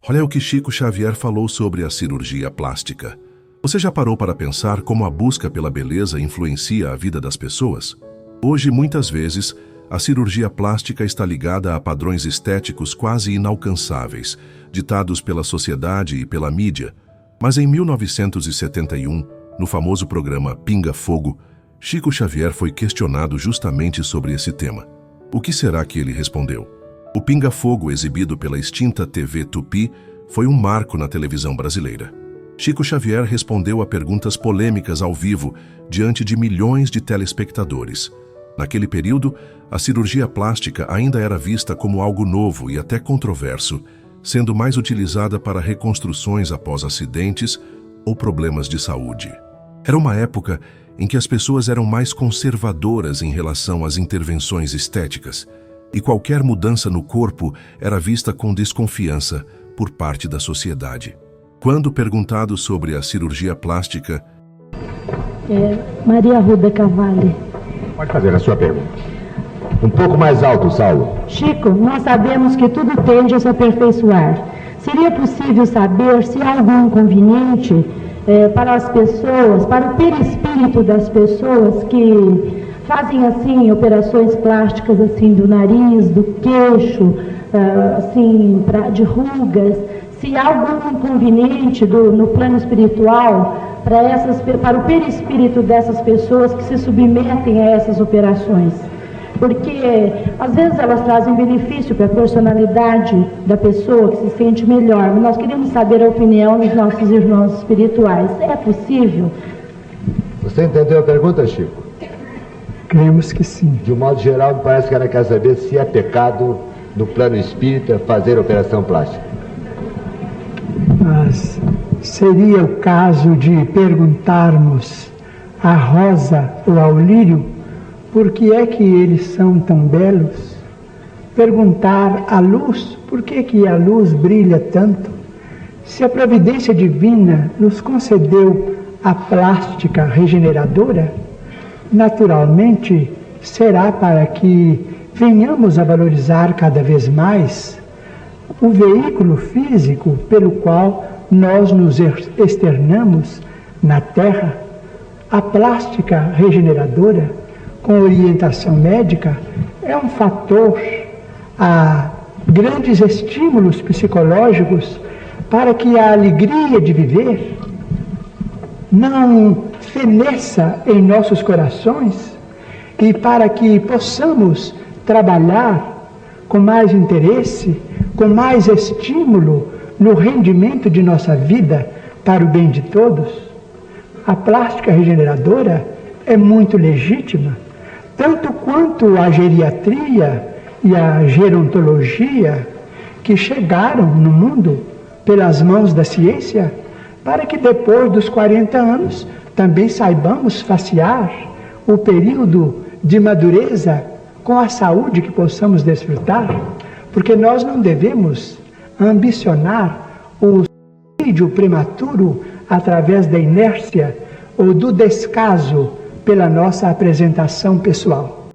Olha o que Chico Xavier falou sobre a cirurgia plástica. Você já parou para pensar como a busca pela beleza influencia a vida das pessoas? Hoje, muitas vezes, a cirurgia plástica está ligada a padrões estéticos quase inalcançáveis, ditados pela sociedade e pela mídia. Mas em 1971, no famoso programa Pinga Fogo, Chico Xavier foi questionado justamente sobre esse tema. O que será que ele respondeu? O Pinga Fogo, exibido pela extinta TV Tupi, foi um marco na televisão brasileira. Chico Xavier respondeu a perguntas polêmicas ao vivo diante de milhões de telespectadores. Naquele período, a cirurgia plástica ainda era vista como algo novo e até controverso, sendo mais utilizada para reconstruções após acidentes ou problemas de saúde. Era uma época em que as pessoas eram mais conservadoras em relação às intervenções estéticas, e qualquer mudança no corpo era vista com desconfiança por parte da sociedade. Quando perguntado sobre a cirurgia plástica... Maria Ruda Cavalli. Pode fazer a sua pergunta. Um pouco mais alto, Saulo. Chico, nós sabemos que tudo tende a se aperfeiçoar. Seria possível saber se há algum inconveniente para as pessoas, para o perispírito das pessoas que fazem assim operações plásticas assim do nariz, do queixo, de rugas, se há algum inconveniente no plano espiritual para o perispírito dessas pessoas que se submetem a essas operações. Porque às vezes elas trazem benefício para a personalidade da pessoa que se sente melhor, mas nós queremos saber a opinião dos nossos irmãos espirituais. É possível? Você entendeu a pergunta, Chico? Cremos que sim. De um modo geral, me parece que ela quer saber se é pecado no plano espírita fazer operação plástica. Mas seria o caso de perguntarmos à rosa ou ao lírio por que é que eles são tão belos? Perguntar à luz por que a luz brilha tanto? Se a providência divina nos concedeu a plástica regeneradora, naturalmente será para que venhamos a valorizar cada vez mais o veículo físico pelo qual nós nos externamos na Terra. A plástica regeneradora, com orientação médica, é um fator a grandes estímulos psicológicos para que a alegria de viver não feneça em nossos corações e para que possamos trabalhar com mais interesse, com mais estímulo no rendimento de nossa vida para o bem de todos. A plástica regeneradora é muito legítima, tanto quanto a geriatria e a gerontologia que chegaram no mundo pelas mãos da ciência, para que depois dos 40 anos também saibamos facear o período de madureza com a saúde que possamos desfrutar, porque nós não devemos ambicionar o suicídio prematuro através da inércia ou do descaso pela nossa apresentação pessoal.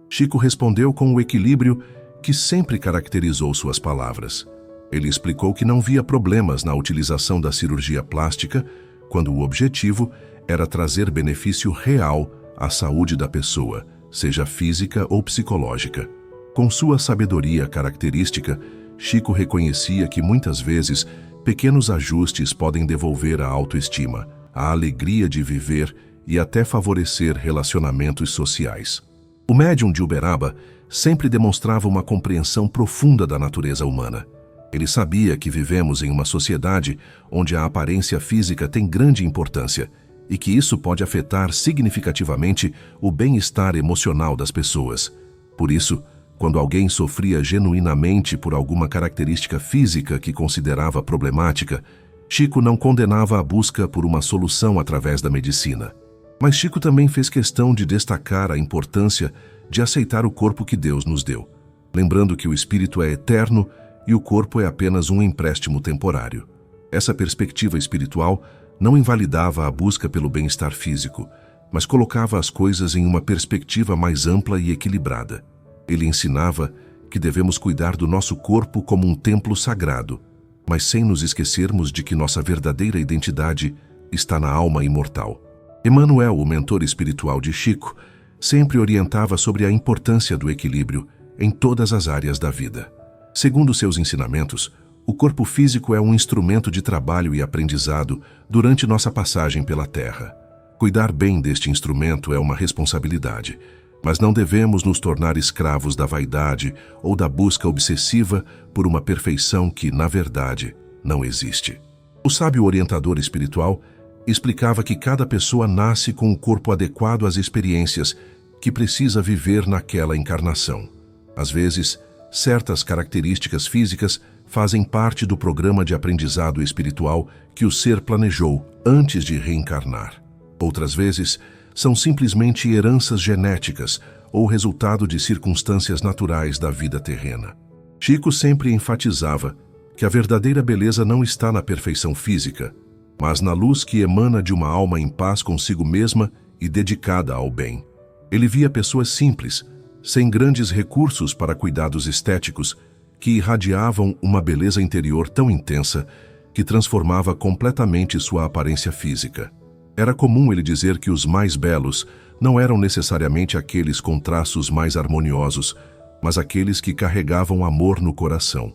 Chico respondeu com o equilíbrio que sempre caracterizou suas palavras. Ele explicou que não via problemas na utilização da cirurgia plástica quando o objetivo era trazer benefício real à saúde da pessoa, seja física ou psicológica. Com sua sabedoria característica, Chico reconhecia que muitas vezes pequenos ajustes podem devolver a autoestima, a alegria de viver e até favorecer relacionamentos sociais. O médium de Uberaba sempre demonstrava uma compreensão profunda da natureza humana. Ele sabia que vivemos em uma sociedade onde a aparência física tem grande importância e que isso pode afetar significativamente o bem-estar emocional das pessoas. Por isso, quando alguém sofria genuinamente por alguma característica física que considerava problemática, Chico não condenava a busca por uma solução através da medicina. Mas Chico também fez questão de destacar a importância de aceitar o corpo que Deus nos deu, lembrando que o espírito é eterno e o corpo é apenas um empréstimo temporário. Essa perspectiva espiritual não invalidava a busca pelo bem-estar físico, mas colocava as coisas em uma perspectiva mais ampla e equilibrada. Ele ensinava que devemos cuidar do nosso corpo como um templo sagrado, mas sem nos esquecermos de que nossa verdadeira identidade está na alma imortal. Emmanuel, o mentor espiritual de Chico, sempre orientava sobre a importância do equilíbrio em todas as áreas da vida. Segundo seus ensinamentos, o corpo físico é um instrumento de trabalho e aprendizado durante nossa passagem pela Terra. Cuidar bem deste instrumento é uma responsabilidade, mas não devemos nos tornar escravos da vaidade ou da busca obsessiva por uma perfeição que, na verdade, não existe. O sábio orientador espiritual explicava que cada pessoa nasce com um corpo adequado às experiências que precisa viver naquela encarnação. Às vezes, certas características físicas fazem parte do programa de aprendizado espiritual que o ser planejou antes de reencarnar. Outras vezes, são simplesmente heranças genéticas ou resultado de circunstâncias naturais da vida terrena. Chico sempre enfatizava que a verdadeira beleza não está na perfeição física, mas na luz que emana de uma alma em paz consigo mesma e dedicada ao bem. Ele via pessoas simples, sem grandes recursos para cuidados estéticos, que irradiavam uma beleza interior tão intensa que transformava completamente sua aparência física. Era comum ele dizer que os mais belos não eram necessariamente aqueles com traços mais harmoniosos, mas aqueles que carregavam amor no coração.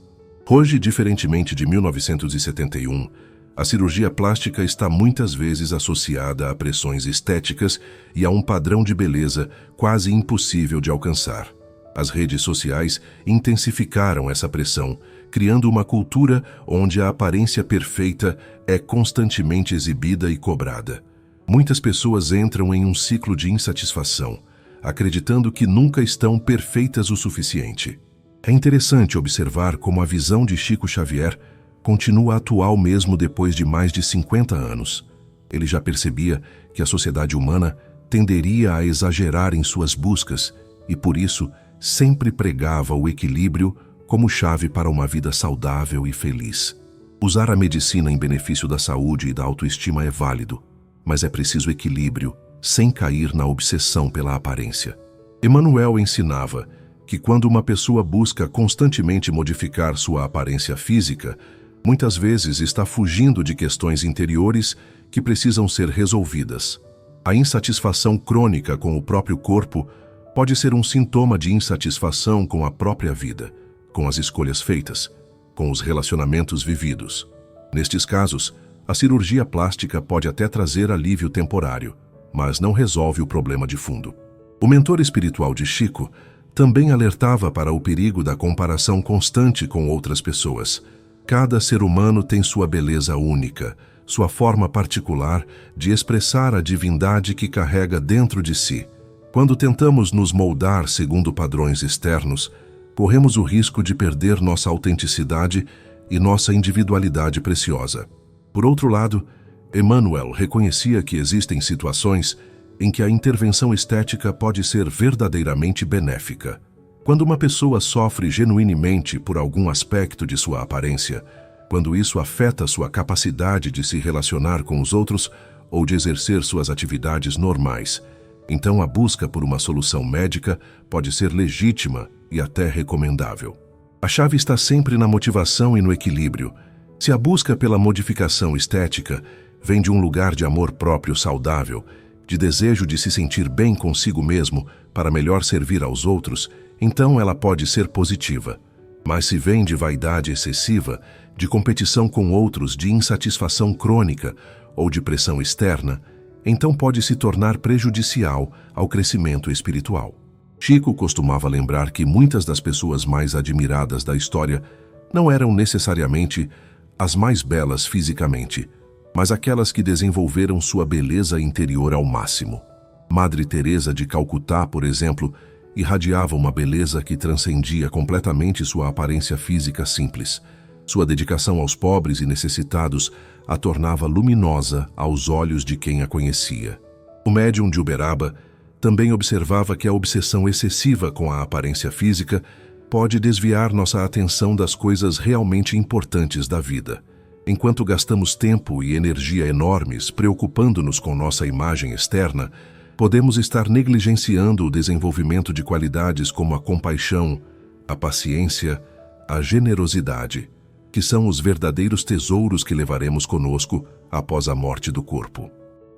Hoje, diferentemente de 1971, a cirurgia plástica está muitas vezes associada a pressões estéticas e a um padrão de beleza quase impossível de alcançar. As redes sociais intensificaram essa pressão, criando uma cultura onde a aparência perfeita é constantemente exibida e cobrada. Muitas pessoas entram em um ciclo de insatisfação, acreditando que nunca estão perfeitas o suficiente. É interessante observar como a visão de Chico Xavier continua atual mesmo depois de mais de 50 anos. Ele já percebia que a sociedade humana tenderia a exagerar em suas buscas e, por isso, sempre pregava o equilíbrio como chave para uma vida saudável e feliz. Usar a medicina em benefício da saúde e da autoestima é válido, mas é preciso equilíbrio, sem cair na obsessão pela aparência. Emmanuel ensinava que quando uma pessoa busca constantemente modificar sua aparência física, muitas vezes está fugindo de questões interiores que precisam ser resolvidas. A insatisfação crônica com o próprio corpo pode ser um sintoma de insatisfação com a própria vida, com as escolhas feitas, com os relacionamentos vividos. Nestes casos, a cirurgia plástica pode até trazer alívio temporário, mas não resolve o problema de fundo. O mentor espiritual de Chico também alertava para o perigo da comparação constante com outras pessoas. Cada ser humano tem sua beleza única, sua forma particular de expressar a divindade que carrega dentro de si. Quando tentamos nos moldar segundo padrões externos, corremos o risco de perder nossa autenticidade e nossa individualidade preciosa. Por outro lado, Emmanuel reconhecia que existem situações em que a intervenção estética pode ser verdadeiramente benéfica. Quando uma pessoa sofre genuinamente por algum aspecto de sua aparência, quando isso afeta sua capacidade de se relacionar com os outros ou de exercer suas atividades normais, então a busca por uma solução médica pode ser legítima e até recomendável. A chave está sempre na motivação e no equilíbrio. Se a busca pela modificação estética vem de um lugar de amor próprio saudável, de desejo de se sentir bem consigo mesmo para melhor servir aos outros, então ela pode ser positiva. Mas se vem de vaidade excessiva, de competição com outros, de insatisfação crônica ou de pressão externa, então pode se tornar prejudicial ao crescimento espiritual. Chico costumava lembrar que muitas das pessoas mais admiradas da história não eram necessariamente as mais belas fisicamente, mas aquelas que desenvolveram sua beleza interior ao máximo. Madre Teresa de Calcutá, por exemplo, irradiava uma beleza que transcendia completamente sua aparência física simples. Sua dedicação aos pobres e necessitados a tornava luminosa aos olhos de quem a conhecia. O médium de Uberaba também observava que a obsessão excessiva com a aparência física pode desviar nossa atenção das coisas realmente importantes da vida. Enquanto gastamos tempo e energia enormes preocupando-nos com nossa imagem externa, podemos estar negligenciando o desenvolvimento de qualidades como a compaixão, a paciência, a generosidade, que são os verdadeiros tesouros que levaremos conosco após a morte do corpo.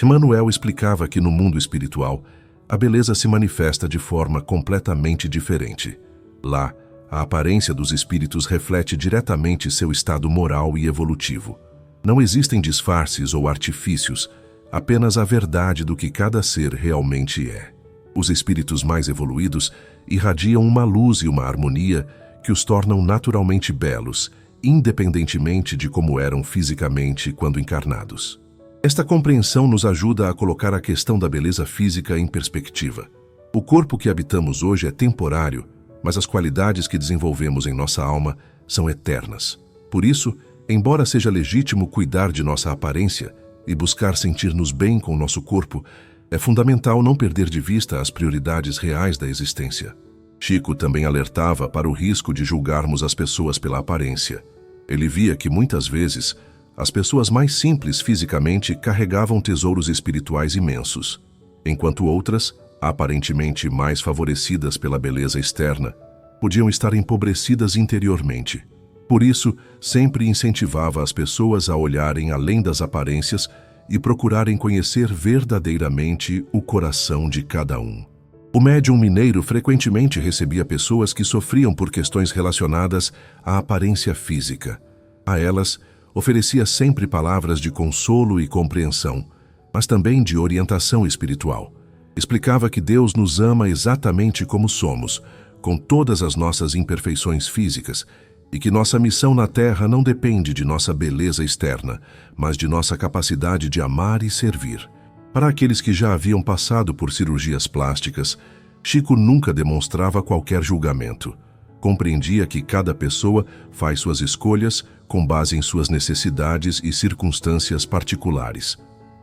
Emmanuel explicava que no mundo espiritual, a beleza se manifesta de forma completamente diferente. Lá, a aparência dos espíritos reflete diretamente seu estado moral e evolutivo. Não existem disfarces ou artifícios, apenas a verdade do que cada ser realmente é. Os espíritos mais evoluídos irradiam uma luz e uma harmonia que os tornam naturalmente belos, independentemente de como eram fisicamente quando encarnados. Esta compreensão nos ajuda a colocar a questão da beleza física em perspectiva. O corpo que habitamos hoje é temporário, mas as qualidades que desenvolvemos em nossa alma são eternas. Por isso, embora seja legítimo cuidar de nossa aparência e buscar sentir-nos bem com o nosso corpo, é fundamental não perder de vista as prioridades reais da existência. Chico também alertava para o risco de julgarmos as pessoas pela aparência. Ele via que muitas vezes as pessoas mais simples fisicamente carregavam tesouros espirituais imensos, enquanto outras, aparentemente mais favorecidas pela beleza externa, podiam estar empobrecidas interiormente. Por isso, sempre incentivava as pessoas a olharem além das aparências e procurarem conhecer verdadeiramente o coração de cada um. O médium mineiro frequentemente recebia pessoas que sofriam por questões relacionadas à aparência física. A elas, oferecia sempre palavras de consolo e compreensão, mas também de orientação espiritual. Explicava que Deus nos ama exatamente como somos, com todas as nossas imperfeições físicas, e que nossa missão na Terra não depende de nossa beleza externa, mas de nossa capacidade de amar e servir. Para aqueles que já haviam passado por cirurgias plásticas, Chico nunca demonstrava qualquer julgamento. Compreendia que cada pessoa faz suas escolhas com base em suas necessidades e circunstâncias particulares.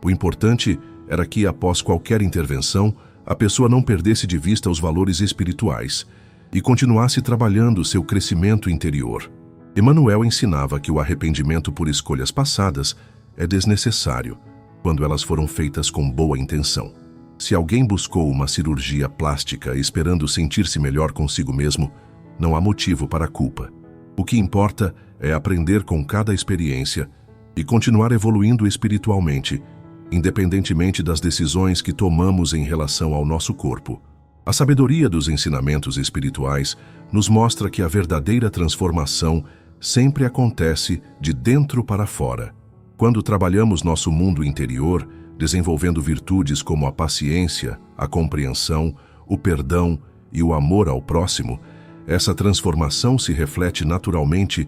O importante era que, após qualquer intervenção, a pessoa não perdesse de vista os valores espirituais e continuasse trabalhando seu crescimento interior. Emmanuel ensinava que o arrependimento por escolhas passadas é desnecessário, quando elas foram feitas com boa intenção. Se alguém buscou uma cirurgia plástica esperando sentir-se melhor consigo mesmo, não há motivo para a culpa. O que importa é aprender com cada experiência e continuar evoluindo espiritualmente, independentemente das decisões que tomamos em relação ao nosso corpo. A sabedoria dos ensinamentos espirituais nos mostra que a verdadeira transformação sempre acontece de dentro para fora. Quando trabalhamos nosso mundo interior, desenvolvendo virtudes como a paciência, a compreensão, o perdão e o amor ao próximo, essa transformação se reflete naturalmente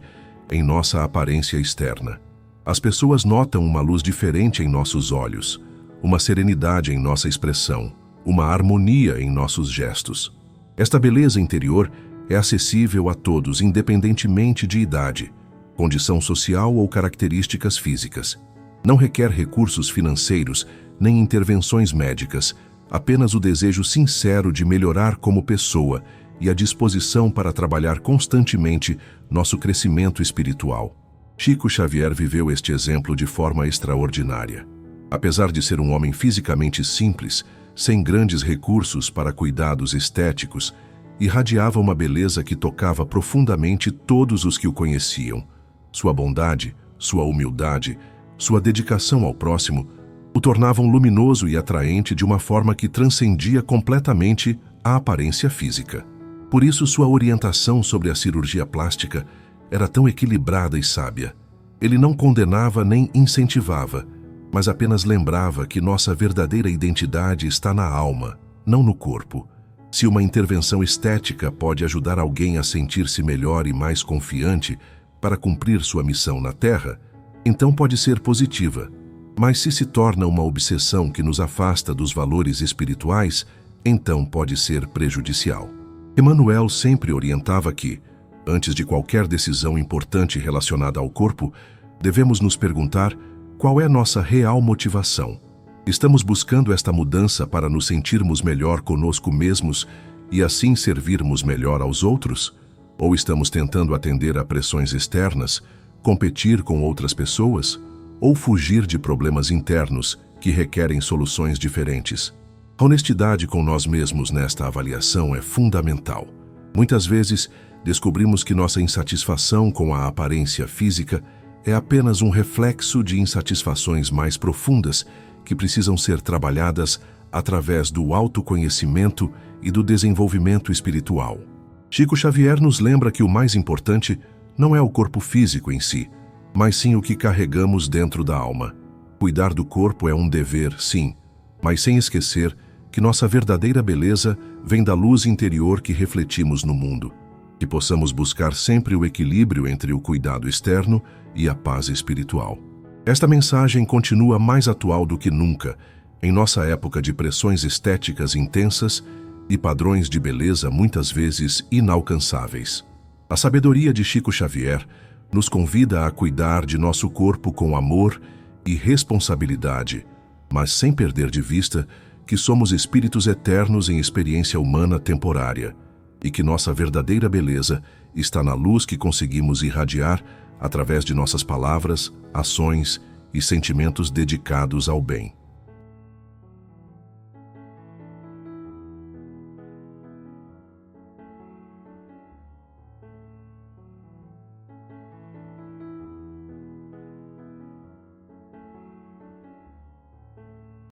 em nossa aparência externa. As pessoas notam uma luz diferente em nossos olhos, uma serenidade em nossa expressão, uma harmonia em nossos gestos. Esta beleza interior é acessível a todos, independentemente de idade, condição social ou características físicas. Não requer recursos financeiros nem intervenções médicas, apenas o desejo sincero de melhorar como pessoa e a disposição para trabalhar constantemente nosso crescimento espiritual. Chico Xavier viveu este exemplo de forma extraordinária. Apesar de ser um homem fisicamente simples, sem grandes recursos para cuidados estéticos, irradiava uma beleza que tocava profundamente todos os que o conheciam. Sua bondade, sua humildade, sua dedicação ao próximo o tornavam luminoso e atraente de uma forma que transcendia completamente a aparência física. Por isso, sua orientação sobre a cirurgia plástica era tão equilibrada e sábia. Ele não condenava nem incentivava, mas apenas lembrava que nossa verdadeira identidade está na alma, não no corpo. Se uma intervenção estética pode ajudar alguém a sentir-se melhor e mais confiante para cumprir sua missão na Terra, então pode ser positiva. Mas se torna uma obsessão que nos afasta dos valores espirituais, então pode ser prejudicial. Emmanuel sempre orientava que, antes de qualquer decisão importante relacionada ao corpo, devemos nos perguntar qual é nossa real motivação. Estamos buscando esta mudança para nos sentirmos melhor conosco mesmos e assim servirmos melhor aos outros? Ou estamos tentando atender a pressões externas, competir com outras pessoas, ou fugir de problemas internos que requerem soluções diferentes? A honestidade com nós mesmos nesta avaliação é fundamental. Muitas vezes, descobrimos que nossa insatisfação com a aparência física é apenas um reflexo de insatisfações mais profundas que precisam ser trabalhadas através do autoconhecimento e do desenvolvimento espiritual. Chico Xavier nos lembra que o mais importante não é o corpo físico em si, mas sim o que carregamos dentro da alma. Cuidar do corpo é um dever, sim, mas sem esquecer que nossa verdadeira beleza vem da luz interior que refletimos no mundo. Que possamos buscar sempre o equilíbrio entre o cuidado externo e a paz espiritual. Esta mensagem continua mais atual do que nunca, em nossa época de pressões estéticas intensas e padrões de beleza muitas vezes inalcançáveis. A sabedoria de Chico Xavier nos convida a cuidar de nosso corpo com amor e responsabilidade, mas sem perder de vista que somos espíritos eternos em experiência humana temporária e que nossa verdadeira beleza está na luz que conseguimos irradiar através de nossas palavras, ações e sentimentos dedicados ao bem.